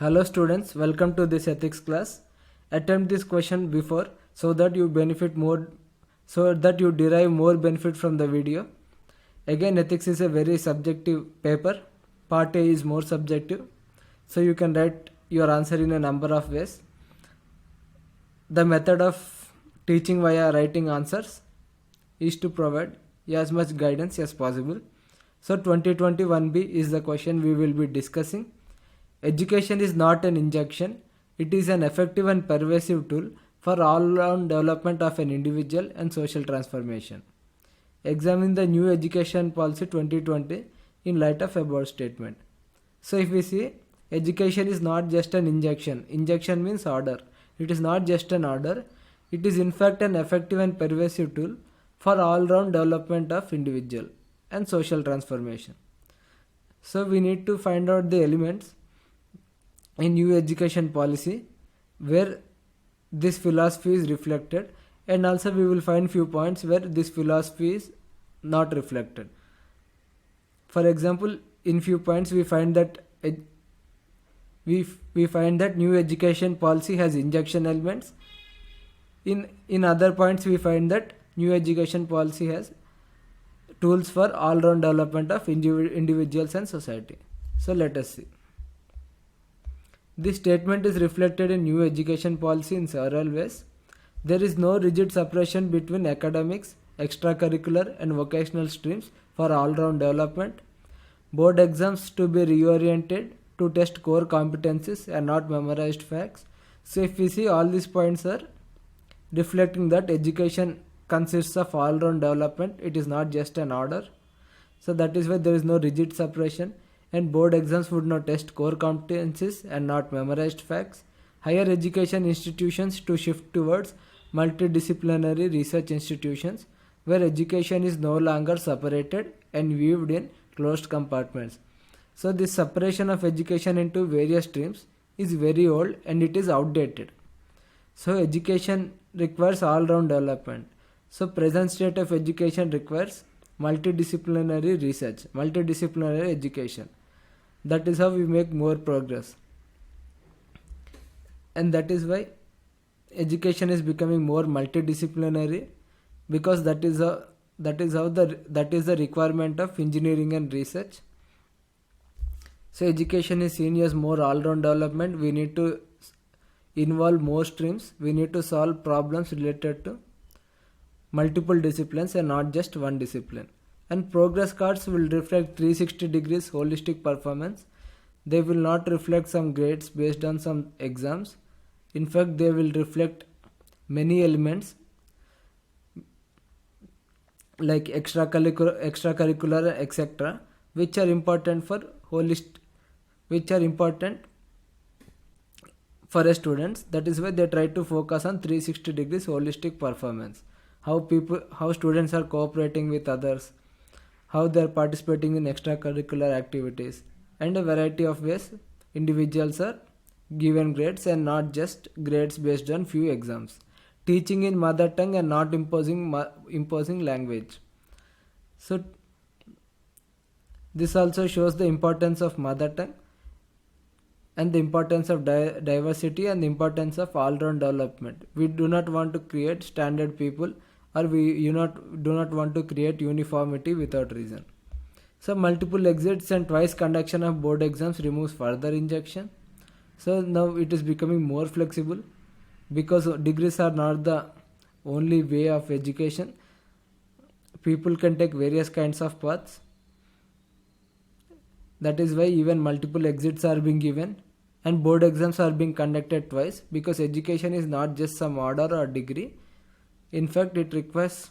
Hello students, welcome to this ethics class. Attempt this question before so that you derive more benefit from the video. Again, ethics is a very subjective paper. Part A is more subjective. So you can write your answer in a number of ways. The method of teaching via writing answers is to provide as much guidance as possible. So 2021b is the question we will be discussing. Education is not an injection, it is an effective and pervasive tool for all-round development of an individual and social transformation. Examine the new education policy 2020 in light of above statement. So if we see, education is not just an injection. Injection means order. It is not just an order. It is in fact an effective and pervasive tool for all-round development of individual and social transformation. So we need to find out the elements in new education policy where this philosophy is reflected, and also we will find few points where this philosophy is not reflected. For example, in few points we find that new education policy has injection elements. In other points we find that new education policy has tools for all round development of individuals and society. So let us see. This statement is reflected in new education policy in several ways. There is no rigid separation between academics, extracurricular and vocational streams for all-round development. Board exams to be reoriented to test core competencies and not memorized facts. So if we see, all these points are reflecting that education consists of all-round development. It is not just an order. So that is why there is no rigid separation. And board exams would not test core competencies and not memorized facts. Higher education institutions to shift towards multidisciplinary research institutions where education is no longer separated and viewed in closed compartments. So this separation of education into various streams is very old and it is outdated. So education requires all-round development. So present state of education requires multidisciplinary research, multidisciplinary education. That is how we make more progress, and that is why education is becoming more multidisciplinary, because that is the requirement of engineering and research. So education is seen as more all-round development. We need to involve more streams. We need to solve problems related to multiple disciplines and not just one discipline. And progress cards will reflect 360 degrees holistic performance. They will not reflect some grades based on some exams. In fact, they will reflect many elements like extracurricular, etc., which are important for a students. That is why they try to focus on 360 degrees holistic performance. How students are cooperating with others, how they are participating in extracurricular activities, and a variety of ways individuals are given grades and not just grades based on few exams. Teaching in mother tongue and not imposing language. So this also shows the importance of mother tongue and the importance of diversity and the importance of all-round development. We do not want to create standard people, or we do not want to create uniformity without reason. So multiple exits and twice conduction of board exams removes further injection. So now it is becoming more flexible, because degrees are not the only way of education. People can take various kinds of paths. That is why even multiple exits are being given and board exams are being conducted twice, because education is not just some order or degree. In fact, it requires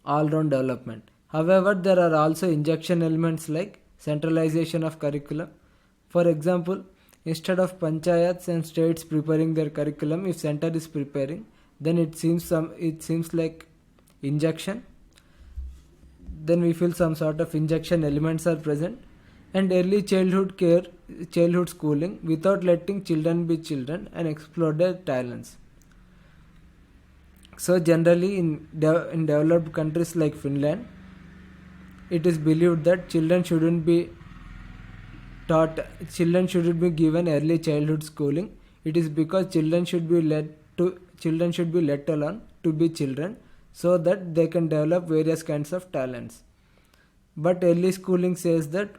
all-round development. However, there are also injection elements like centralization of curriculum. For example, instead of panchayats and states preparing their curriculum, if center is preparing, then it seems like injection. Then we feel some sort of injection elements are present. And early childhood schooling without letting children be children and explore their talents. So generally in developed countries like Finland, it is believed that children shouldn't be taught children should be given early childhood schooling. It is because children should be let alone to be children, so that they can develop various kinds of talents. But early schooling says that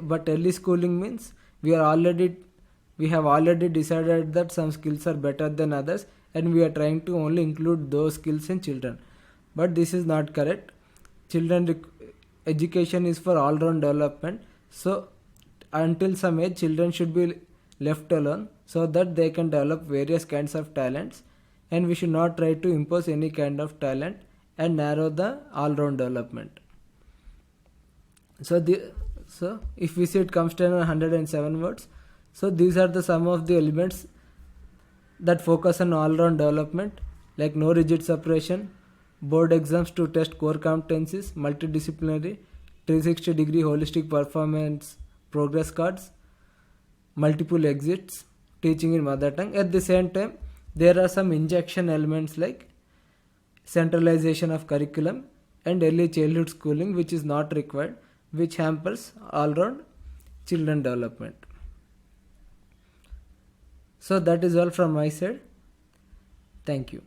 but early schooling means we have already decided that some skills are better than others, and we are trying to only include those skills in children. But this is not correct. Education is for all round development, so until some age children should be left alone so that they can develop various kinds of talents, and we should not try to impose any kind of talent and narrow the all round development. So if we see it comes to 107 words. So these are the some of the elements that focus on all round development, like no rigid separation, board exams to test core competencies, multidisciplinary, 360-degree holistic performance progress cards, multiple exits, teaching in mother tongue. At the same time, there are some injection elements like centralization of curriculum and early childhood schooling, which is not required, which hampers all round children development. So that is all from my side. Thank you.